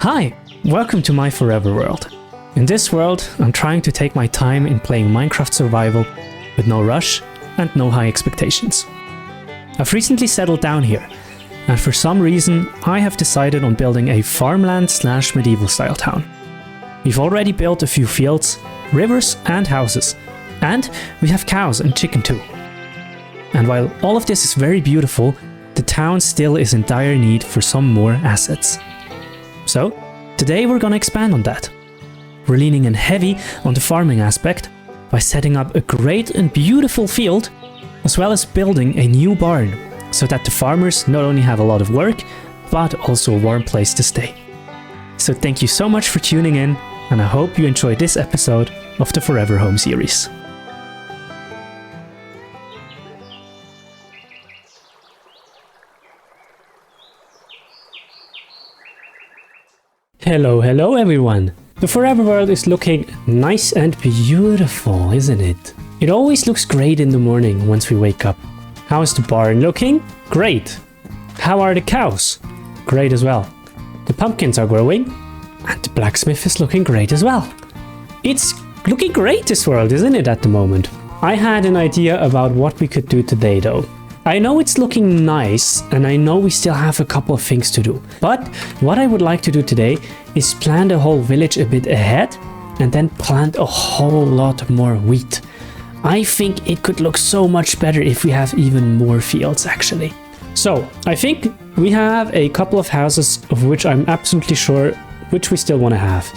Hi, welcome to my forever world. In this world, I'm trying to take my time in playing Minecraft survival with no rush and no high expectations. I've recently settled down here, and for some reason I have decided on building a farmland / medieval style town. We've already built a few fields, rivers and houses, and we have cows and chicken too. And while all of this is very beautiful, the town still is in dire need for some more assets. So, today we're gonna expand on that. We're leaning in heavy on the farming aspect by setting up a great and beautiful field, as well as building a new barn, so that the farmers not only have a lot of work, but also a warm place to stay. So thank you so much for tuning in, and I hope you enjoyed this episode of the Forever Home series. Hello everyone! The Forever World is looking nice and beautiful, isn't it? It always looks great in the morning once we wake up. How is the barn looking? Great! How are the cows? Great as well. The pumpkins are growing, and the blacksmith is looking great as well. It's looking great, this world, isn't it, at the moment? I had an idea about what we could do today though. I know it's looking nice, and I know we still have a couple of things to do. But what I would like to do today is plan the whole village a bit ahead and then plant a whole lot more wheat. I think it could look so much better if we have even more fields actually. So I think we have a couple of houses of which I'm absolutely sure which we still want to have.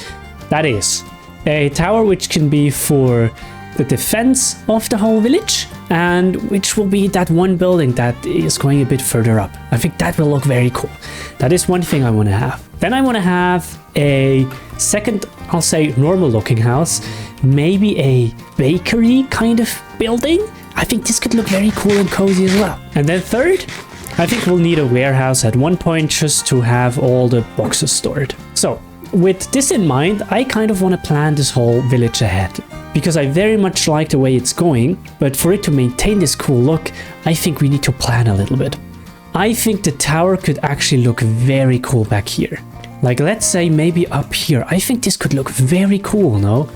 That is a tower which can be for the defense of the whole village, and which will be that one building that is going a bit further up. I think that will look very cool. That is one thing I want to have. Then I want to have a second, I'll say normal looking house, maybe a bakery kind of building. I think this could look very cool and cozy as well. And then third, I think we'll need a warehouse at one point just to have all the boxes stored. So with this in mind, I kind of want to plan this whole village ahead, because I very much like the way it's going, but for it to maintain this cool look, I think we need to plan a little bit. I think the tower could actually look very cool back here. Like, let's say maybe up here. I think this could look very cool, no?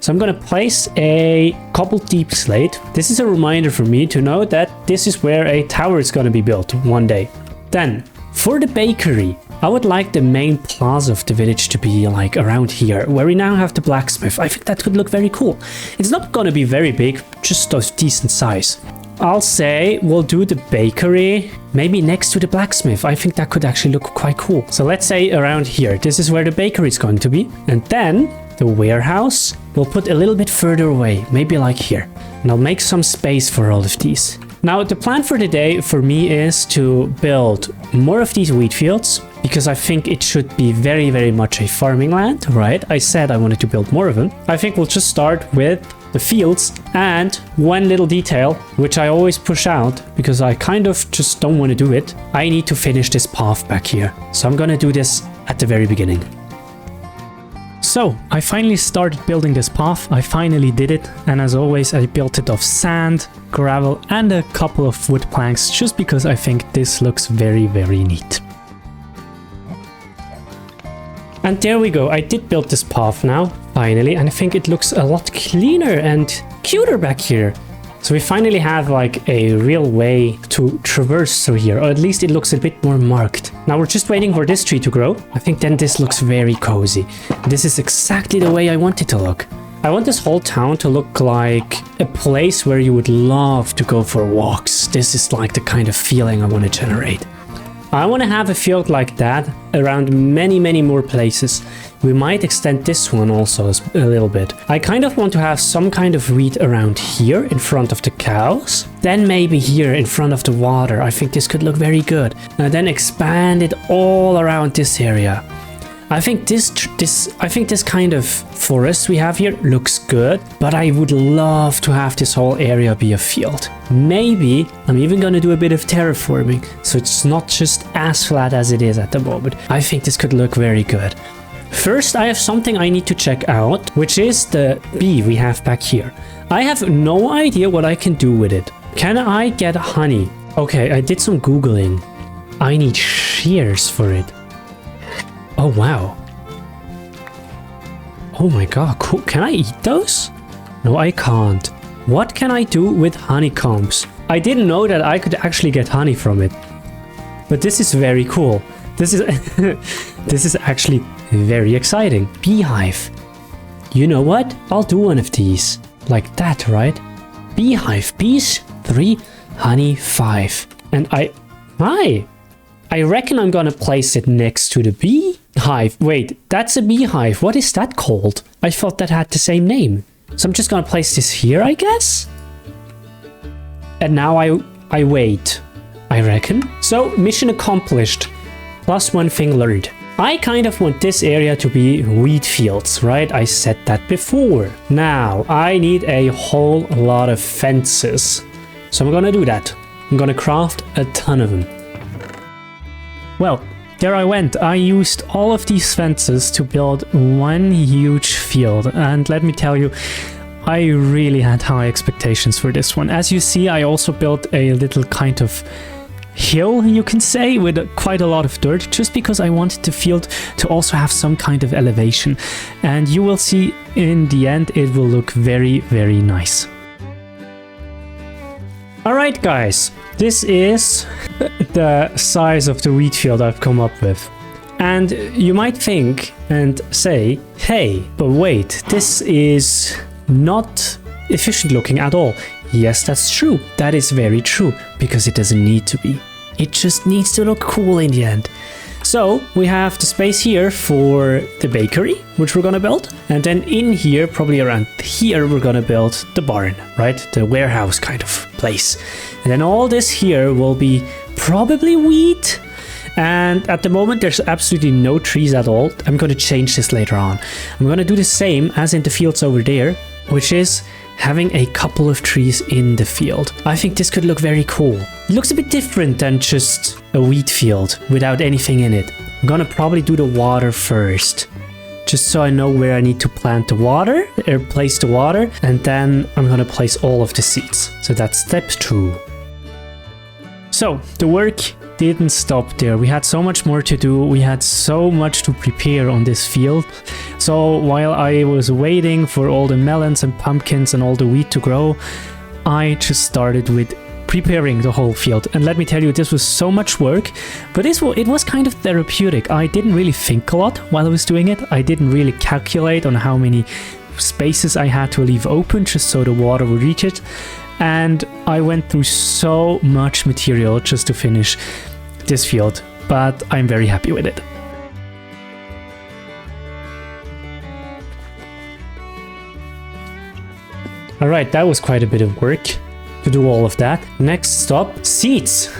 So I'm gonna place a cobbled deep slate. This is a reminder for me to know that this is where a tower is gonna be built one day. Then, for the bakery, I would like the main plaza of the village to be like around here, where we now have the blacksmith. I think that could look very cool. It's not gonna be very big, just of decent size. I'll say we'll do the bakery maybe next to the blacksmith. I think that could actually look quite cool. So let's say around here, this is where the bakery is going to be. And then the warehouse we'll put a little bit further away, maybe like here. And I'll make some space for all of these. Now the plan for the day for me is to build more of these wheat fields, because I think it should be very much a farming land, right? I said I wanted to build more of them. I think we'll just start with the fields, and one little detail which I always push out because I kind of just don't want to do it. I need to finish this path back here. So I'm gonna do this at the very beginning. So I finally started building this path. I finally did it, and as always I built it of sand, gravel and a couple of wood planks, just because I think this looks very neat. And there we go, I did build this path now, finally, and I think it looks a lot cleaner and cuter back here. So we finally have like a real way to traverse through here, or at least it looks a bit more marked. Now we're just waiting for this tree to grow. I think then this looks very cozy. This is exactly the way I want it to look. I want this whole town to look like a place where you would love to go for walks. This is like the kind of feeling I want to generate. I want to have a field like that around many more places. We might extend this one also a little bit. I kind of want to have some kind of wheat around here in front of the cows. Then maybe here in front of the water. I think this could look very good. And then expand it all around this area. I think this kind of forest we have here looks good, but I would love to have this whole area be a field. Maybe I'm even gonna do a bit of terraforming, so it's not just as flat as it is at the moment. I think this could look very good. First, I have something I need to check out, which is the bee we have back here. I have no idea what I can do with it. Can I get honey? Okay, I did some Googling. I need shears for it. Oh wow, Oh my god, cool. Can I eat those? No, I can't. What can I do with honeycombs? I didn't know that I could actually get honey from it. But this is very cool. This is this is actually very exciting. Beehive. You know what? I'll do one of these. Like that, right? Beehive. Bees 3, honey 5. And I reckon I'm gonna place it next to the beehive. Wait, that's a beehive. What is that called? I thought that had the same name. So I'm just gonna place this here, I guess? And now I wait, I reckon. So, mission accomplished. +1 thing learned. I kind of want this area to be wheat fields, right? I said that before. Now, I need a whole lot of fences. So I'm gonna do that. I'm gonna craft a ton of them. Well, there I went. I used all of these fences to build one huge field. And let me tell you, I really had high expectations for this one. As you see, I also built a little kind of hill, you can say, with quite a lot of dirt, just because I wanted the field to also have some kind of elevation. And you will see in the end, it will look very, very nice. Alright guys, this is the size of the wheat field I've come up with. And you might think and say, hey, but wait, this is not efficient looking at all. Yes, that's true. That is very true, because it doesn't need to be. It just needs to look cool in the end. So we have the space here for the bakery, which we're gonna build. And then in here, probably around here, we're gonna build the barn, right? The warehouse kind of place. And then all this here will be probably wheat. And at the moment, there's absolutely no trees at all. I'm gonna change this later on. I'm gonna do the same as in the fields over there, which is having a couple of trees in the field. I think this could look very cool. It looks a bit different than just a wheat field without anything in it. I'm gonna probably do the water first, just so I know where I need to plant the water, or place the water, and then I'm gonna place all of the seeds. So that's step 2. So the work didn't stop there. We had so much more to do. We had so much to prepare on this field. So while I was waiting for all the melons and pumpkins and all the wheat to grow, I just started with preparing the whole field. And let me tell you, this was so much work, but it was kind of therapeutic. I didn't really think a lot while I was doing it. I didn't really calculate on how many spaces I had to leave open just so the water would reach it. And I went through so much material just to finish this field, but I'm very happy with it. Alright, that was quite a bit of work to do all of that. Next stop, seeds.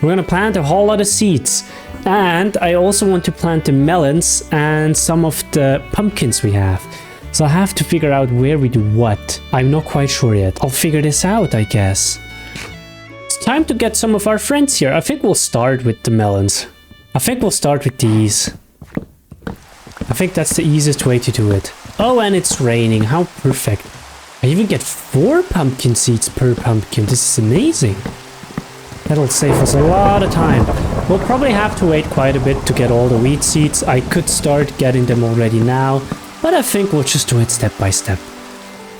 We're gonna plant a whole lot of seeds. And I also want to plant the melons and some of the pumpkins we have. So I have to figure out where we do what. I'm not quite sure yet. I'll figure this out, I guess. It's time to get some of our friends here. I think we'll start with the melons. I think we'll start with these. I think that's the easiest way to do it. Oh, and it's raining. How perfect. I even get 4 pumpkin seeds per pumpkin. This is amazing. That'll save us a lot of time. We'll probably have to wait quite a bit to get all the wheat seeds. I could start getting them already now, but I think we'll just do it step by step.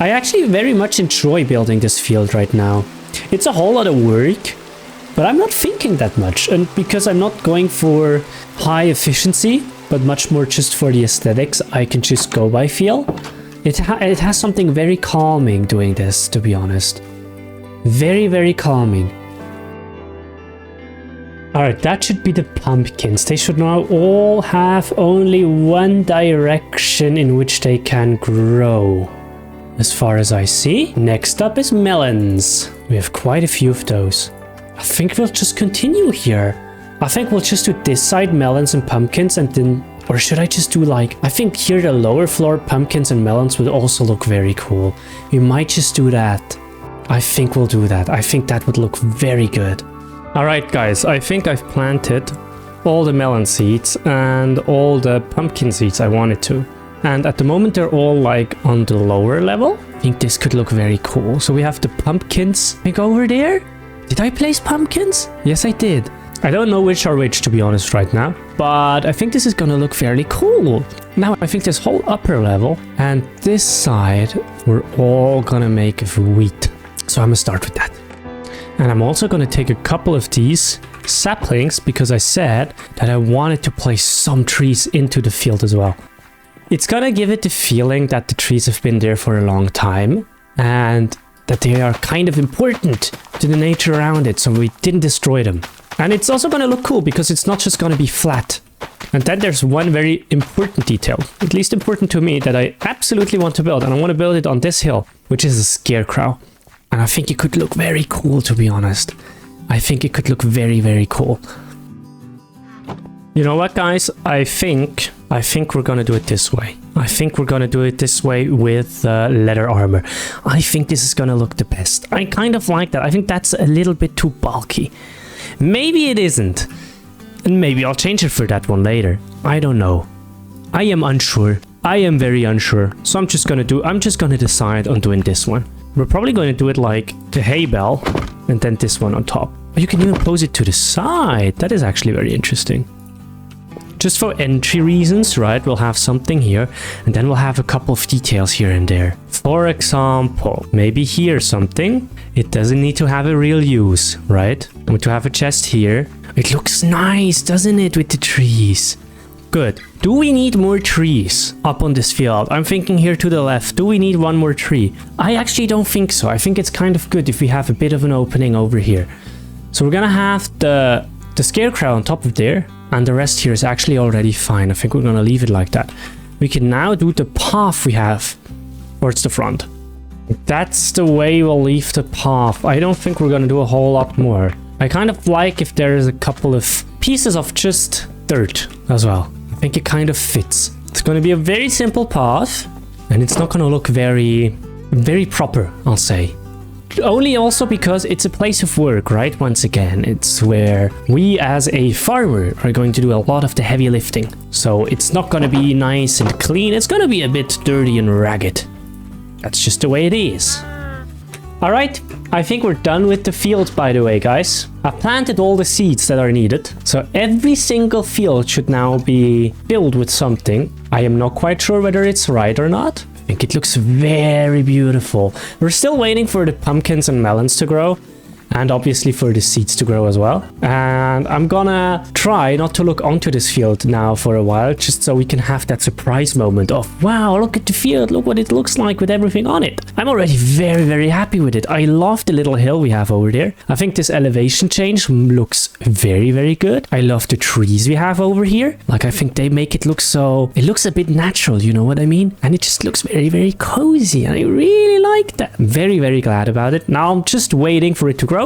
I actually very much enjoy building this field right now. It's a whole lot of work, but I'm not thinking that much. And because I'm not going for high efficiency, but much more just for the aesthetics, I can just go by feel. It has something very calming doing this, to be honest. Very, very calming. Alright, that should be the pumpkins. They should now all have only one direction in which they can grow, as far as I see. Next up is melons. We have quite a few of those. I think we'll just continue here. I think we'll just do this side melons and pumpkins, and then... Or should I just do like... I think here the lower floor pumpkins and melons would also look very cool. We might just do that. I think we'll do that. I think that would look very good. Alright guys, I think I've planted all the melon seeds and all the pumpkin seeds I wanted to. And at the moment they're all like on the lower level. I think this could look very cool. So we have the pumpkins, I think over there. Did I place pumpkins? Yes, I did. I don't know which are which, to be honest, right now. But I think this is gonna look fairly cool. Now I think this whole upper level and this side, we're all gonna make of wheat. So I'm gonna start with that. And I'm also gonna take a couple of these saplings because I said that I wanted to place some trees into the field as well. It's gonna give it the feeling that the trees have been there for a long time and that they are kind of important to the nature around it, so we didn't destroy them. And it's also gonna look cool because it's not just gonna be flat. And then there's one very important detail, at least important to me, that I absolutely want to build, and I want to build it on this hill, which is a scarecrow. And I think it could look very cool, to be honest. I think it could look very, very cool. You know what, guys? I think we're gonna do it this way. I think we're gonna do it this way with leather armor. I think this is gonna look the best. I kind of like that. I think that's a little bit too bulky. Maybe it isn't. And maybe I'll change it for that one later. I don't know. I am unsure. I am very unsure. So I'm just gonna decide on doing this one. We're probably going to do it like the hay bale and then this one on top. You can even pose it to the side. That is actually very interesting. Just for entry reasons, right? We'll have something here and then we'll have a couple of details here and there. For example, maybe here something. It doesn't need to have a real use, right? I'm going to have a chest here. It looks nice, doesn't it, with the trees? Good. Do we need more trees up on this field? I'm thinking here to the left. Do we need one more tree? I actually don't think so. I think it's kind of good if we have a bit of an opening over here. So we're gonna have the scarecrow on top of there. And the rest here is actually already fine. I think we're gonna leave it like that. We can now do the path we have towards the front. That's the way we'll leave the path. I don't think we're gonna do a whole lot more. I kind of like if there is a couple of pieces of just dirt as well. I think it kind of fits. It's going to be a very simple path and it's not going to look very proper, I'll say. Only also because it's a place of work, right? Once again, it's where we as a farmer are going to do a lot of the heavy lifting. So it's not going to be nice and clean. It's going to be a bit dirty and ragged. That's just the way it is. All right, I think we're done with the field, by the way, guys. I've planted all the seeds that are needed. So every single field should now be filled with something. I am not quite sure whether it's right or not. I think it looks very beautiful. We're still waiting for the pumpkins and melons to grow. And obviously for the seeds to grow as well. And I'm gonna try not to look onto this field now for a while, just so we can have that surprise moment of, wow, look at the field, look what it looks like with everything on it. I'm already very, very happy with it. I love the little hill we have over there. I think this elevation change looks very, very good. I love the trees we have over here. Like, I think they make it look so, it looks a bit natural, you know what I mean? And it just looks very, very cozy. I really like that. I'm very, very glad about it. Now I'm just waiting for it to grow.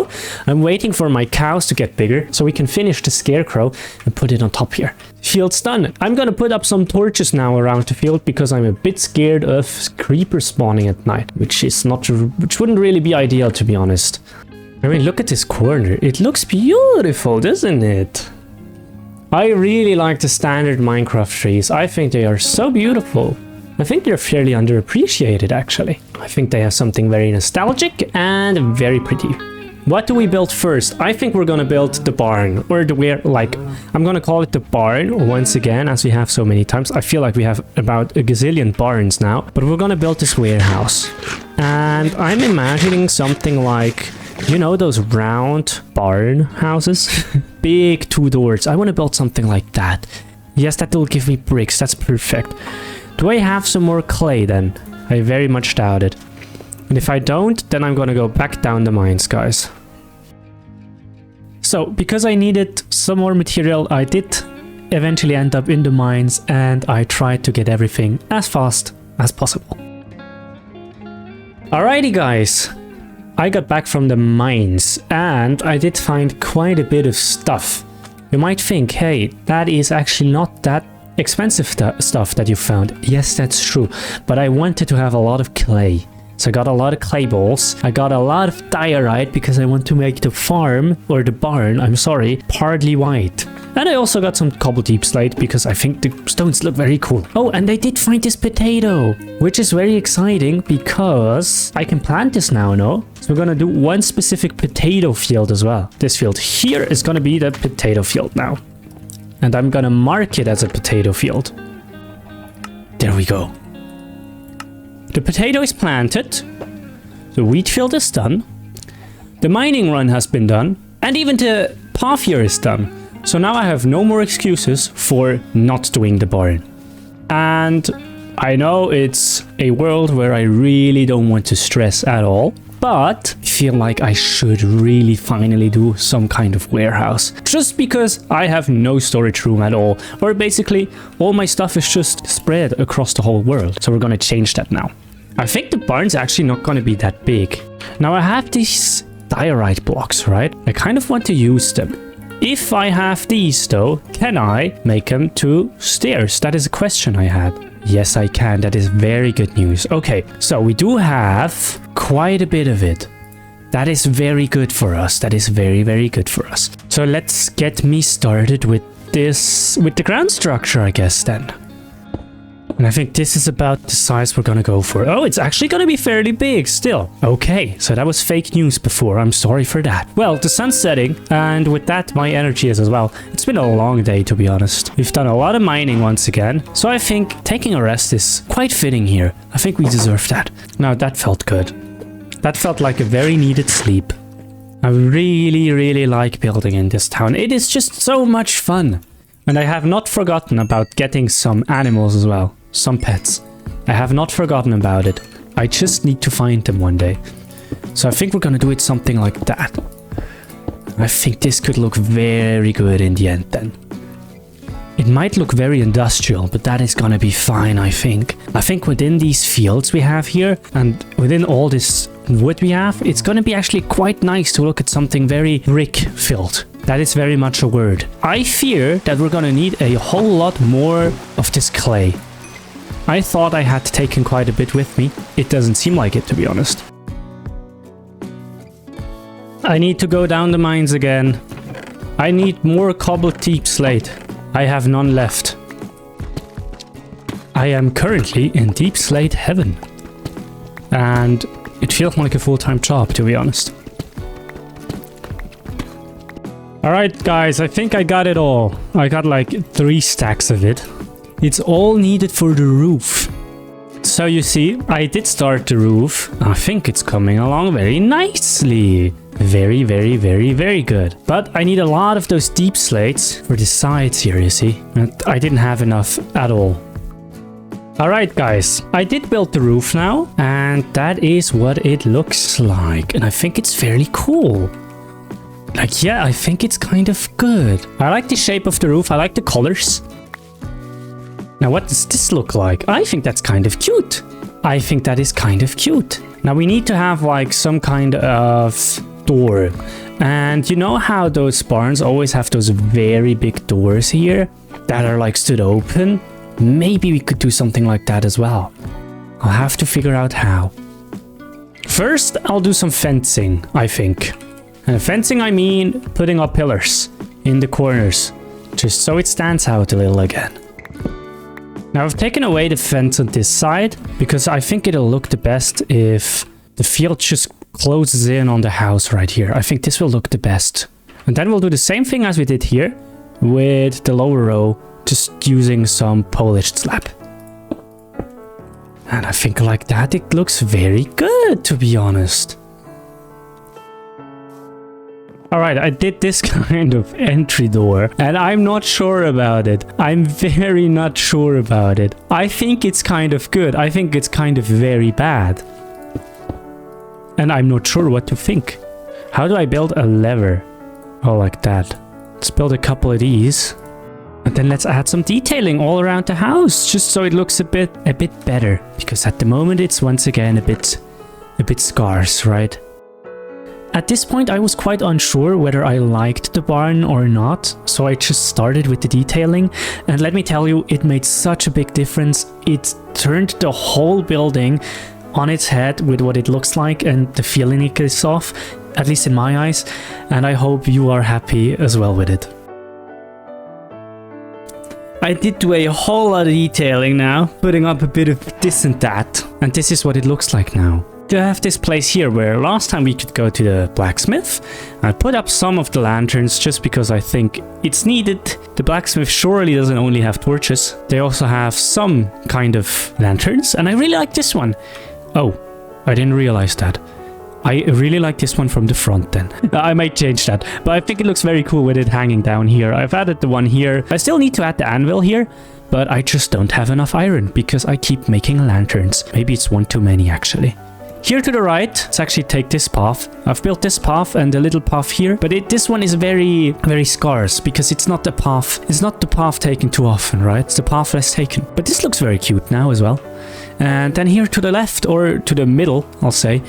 I'm waiting for my cows to get bigger so we can finish the scarecrow and put it on top here. Field's done. I'm gonna put up some torches now around the field because I'm a bit scared of creepers spawning at night, which wouldn't really be ideal, to be honest. I mean, look at this corner. It looks beautiful, doesn't it? I really like the standard Minecraft trees. I think they are so beautiful. I think they're fairly underappreciated, actually. I think they have something very nostalgic and very pretty. What do we build first? I think we're gonna build the barn, or I'm gonna call it the barn once again, as we have so many times. I feel like we have about a gazillion barns now, but we're gonna build this warehouse. And I'm imagining something like, you know, those round barn houses? Big 2 doors. I want to build something like that. Yes, that will give me bricks. That's perfect. Do I have some more clay then? I very much doubt it. And if I don't, then I'm gonna go back down the mines, guys. So, because I needed some more material, I did eventually end up in the mines, and I tried to get everything as fast as possible. Alrighty, guys. I got back from the mines, and I did find quite a bit of stuff. You might think, hey, that is actually not that expensive stuff that you found. Yes, that's true, but I wanted to have a lot of clay. So I got a lot of clay balls. I got a lot of diorite because I want to make the farm, or the barn, I'm sorry, partly white. And I also got some cobble deep slate because I think the stones look very cool. Oh, and I did find this potato, which is very exciting because I can plant this now, no? So we're gonna do one specific potato field as well. This field here is gonna be the potato field now. And I'm gonna mark it as a potato field. There we go. The potato is planted. The wheat field is done. The mining run has been done. And even the pathier is done. So now I have no more excuses for not doing the barn. And I know it's a world where I really don't want to stress at all. But I feel like I should really finally do some kind of warehouse. Just because I have no storage room at all. Or basically, all my stuff is just spread across the whole world. So we're gonna change that now. I think the barn's actually not gonna be that big. Now I have these diorite blocks, right? I kind of want to use them. If I have these though, can I make them to stairs? That is a question I had. Yes, I can. That is very good news. Okay, so we do have quite a bit of it. That is very good for us. That is very, very good for us. So let's get me started with this, with the ground structure, I guess then. And I think this is about the size we're gonna go for. Oh, it's actually gonna be fairly big still. Okay, so that was fake news before. I'm sorry for that. Well, the sun's setting, and with that, my energy is as well. It's been a long day, to be honest. We've done a lot of mining once again, so I think taking a rest is quite fitting here. I think we deserve that. Now, that felt good. That felt like a very needed sleep. I really, really like building in this town. It is just so much fun. And I have not forgotten about getting some animals as well. Some pets. I have not forgotten about it. I just need to find them one day. So I think we're gonna do it something like that. I think this could look very good in the end then. It might look very industrial, but that is gonna be fine, I think. I think within these fields we have here, and within all this wood we have, it's gonna be actually quite nice to look at something very brick-filled. That is very much a word. I fear that we're gonna need a whole lot more of this clay. I thought I had taken quite a bit with me. It doesn't seem like it, to be honest. I need to go down the mines again. I need more cobbled deep slate. I have none left. I am currently in deep slate heaven. And it feels like a full-time job, to be honest. Alright guys, I think I got it all. I got like 3 stacks of it. It's all needed for the roof. So you see, I did start the roof. I think it's coming along very nicely. Very, very, very, very good. But I need a lot of those deep slates for the sides here, you see. And I didn't have enough at all. Alright guys, I did build the roof now. And that is what it looks like. And I think it's fairly cool. Like, yeah, I think it's kind of good. I like the shape of the roof. I like the colors. Now, what does this look like? I think that's kind of cute. I think that is kind of cute. Now, we need to have like some kind of door. And you know how those barns always have those very big doors here that are like stood open? Maybe we could do something like that as well. I'll have to figure out how. First, I'll do some fencing, I think. And fencing, I mean putting up pillars in the corners, just so it stands out a little again. Now I've taken away the fence on this side, because I think it'll look the best if the field just closes in on the house right here. I think this will look the best. And then we'll do the same thing as we did here, with the lower row, just using some polished slab. And I think like that it looks very good, to be honest. Alright, I did this kind of entry door, and I'm not sure about it. I'm very not sure about it. I think it's kind of good. I think it's kind of very bad. And I'm not sure what to think. How do I build a lever? Oh, like that. Let's build a couple of these. And then let's add some detailing all around the house, just so it looks a bit better. Because at the moment it's once again a bit scarce, right? At this point, I was quite unsure whether I liked the barn or not, so I just started with the detailing, and let me tell you, it made such a big difference. It turned the whole building on its head with what it looks like, and the feeling it gives off, at least in my eyes, and I hope you are happy as well with it. I did do a whole lot of detailing now, putting up a bit of this and that, and this is what it looks like now. you have this place here where last time we could go to the blacksmith. I put up some of the lanterns just because I think it's needed. The blacksmith surely doesn't only have torches. They also have some kind of lanterns, and I really like this one. Oh, I didn't realize that. I really like this one from the front then. I might change that, but I think it looks very cool with it hanging down here. I've added the one here. I still need to add the anvil here, but I just don't have enough iron because I keep making lanterns. Maybe it's one too many actually. Here to the right, let's actually take this path. I've built this path and a little path here, but this one is very, very scarce because it's not the path. It's not the path taken too often, right? It's the path less taken. But this looks very cute now as well. And then here to the left, or to the middle, I'll say,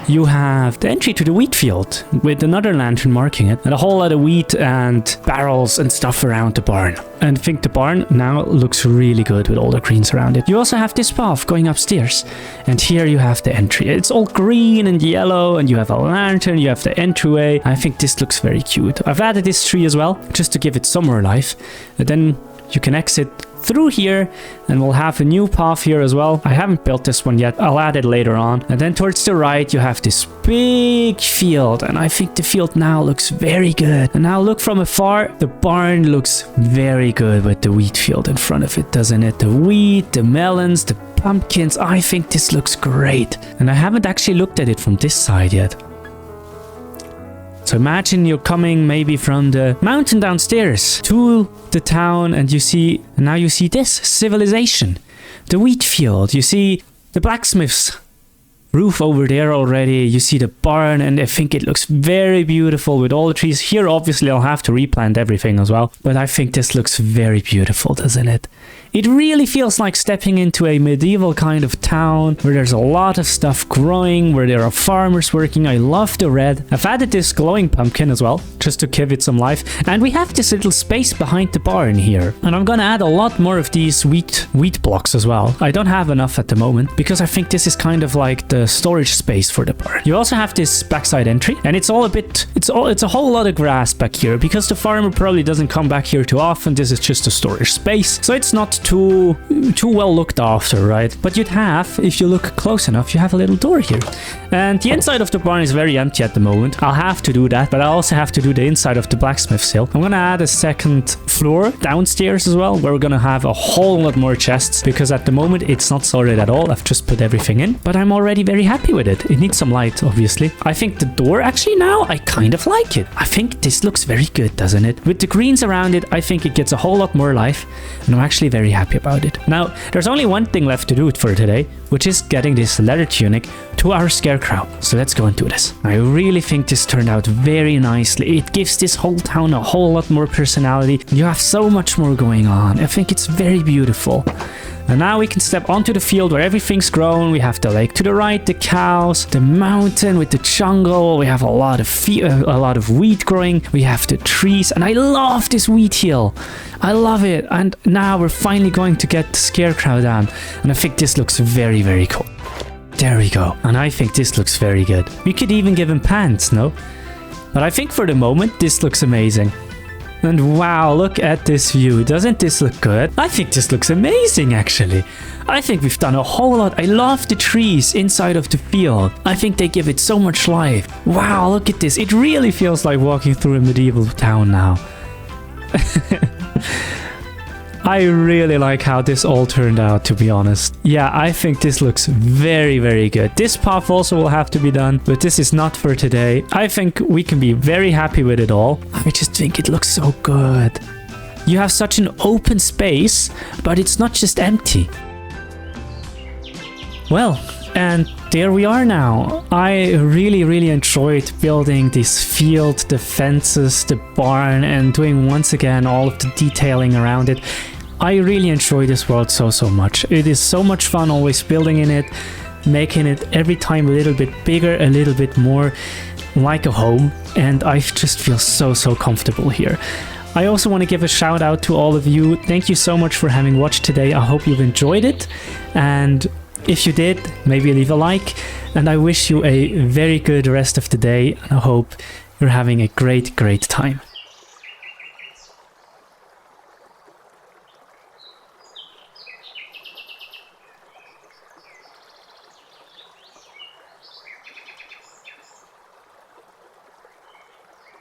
you have the entry to the wheat field with another lantern marking it, and a whole lot of wheat and barrels and stuff around the barn. And I think the barn now looks really good with all the greens around it. You also have this path going upstairs, and here you have the entry. It's all green and yellow, and you have a lantern, you have the entryway. I think this looks very cute. I've added this tree as well, just to give it some more life. And then you can exit through here, and we'll have a new path here as well. I haven't built this one yet. I'll add it later on. And then towards the right, you have this big field, and I think the field now looks very good. And now look from afar, the barn looks very good with the wheat field in front of it, doesn't it? The wheat, the melons, the pumpkins. I think this looks great. And I haven't actually looked at it from this side yet. So imagine you're coming maybe from the mountain downstairs to the town, and now you see this civilization, the wheat field. You see the blacksmith's roof over there already. You see the barn, and I think it looks very beautiful with all the trees. Here, obviously, I'll have to replant everything as well, but I think this looks very beautiful, doesn't it? It really feels like stepping into a medieval kind of town where there's a lot of stuff growing, where there are farmers working. I love the red. I've added this glowing pumpkin as well, just to give it some life. And we have this little space behind the barn here. And I'm gonna add a lot more of these wheat blocks as well. I don't have enough at the moment because I think this is kind of like the storage space for the barn. You also have this backside entry, and it's a whole lot of grass back here because the farmer probably doesn't come back here too often. This is just a storage space, so it's not too well looked after, right? But you'd have, if you look close enough, you have a little door here. And the inside of the barn is very empty at the moment. I'll have to do that, but I also have to do the inside of the blacksmith's hill. I'm gonna add a second floor downstairs as well, where we're gonna have a whole lot more chests, because at the moment it's not sorted at all. I've just put everything in, but I'm already very happy with it. It needs some light, obviously. I think the door, actually now, I kind of like it. I think this looks very good, doesn't it? With the greens around it, I think it gets a whole lot more life, and I'm actually very happy about it. Now, there's only one thing left to do for today, which is getting this leather tunic to our scarecrow. So let's go and do this. I really think this turned out very nicely. It gives this whole town a whole lot more personality. You have so much more going on. I think it's very beautiful. And now we can step onto the field where everything's grown. We have the lake to the right, the cows, the mountain with the jungle. We have a lot of wheat growing. We have the trees, and I love this wheat hill. I love it. And now we're finally going to get the scarecrow down, and I think this looks very, very cool. There we go. And I think this looks very good. We could even give him pants, no? But I think for the moment, this looks amazing. And wow, look at this view. Doesn't this look good? I think this looks amazing, actually. I think we've done a whole lot. I love the trees inside of the field. I think they give it so much life. Wow, look at this. It really feels like walking through a medieval town now. I really like how this all turned out, to be honest. Yeah, I think this looks very, very good. This path also will have to be done, but this is not for today. I think we can be very happy with it all. I just think it looks so good. You have such an open space, but it's not just empty. Well, and there we are now. I really, really enjoyed building this field, the fences, the barn, and doing once again all of the detailing around it. I really enjoy this world so much. It is so much fun always building in it, making it every time a little bit bigger, a little bit more like a home, and I just feel so comfortable here. I also want to give a shout out to all of you. Thank you so much for having watched today. I hope you've enjoyed it, and if you did, maybe leave a like, and I wish you a very good rest of the day, and I hope you're having a great time.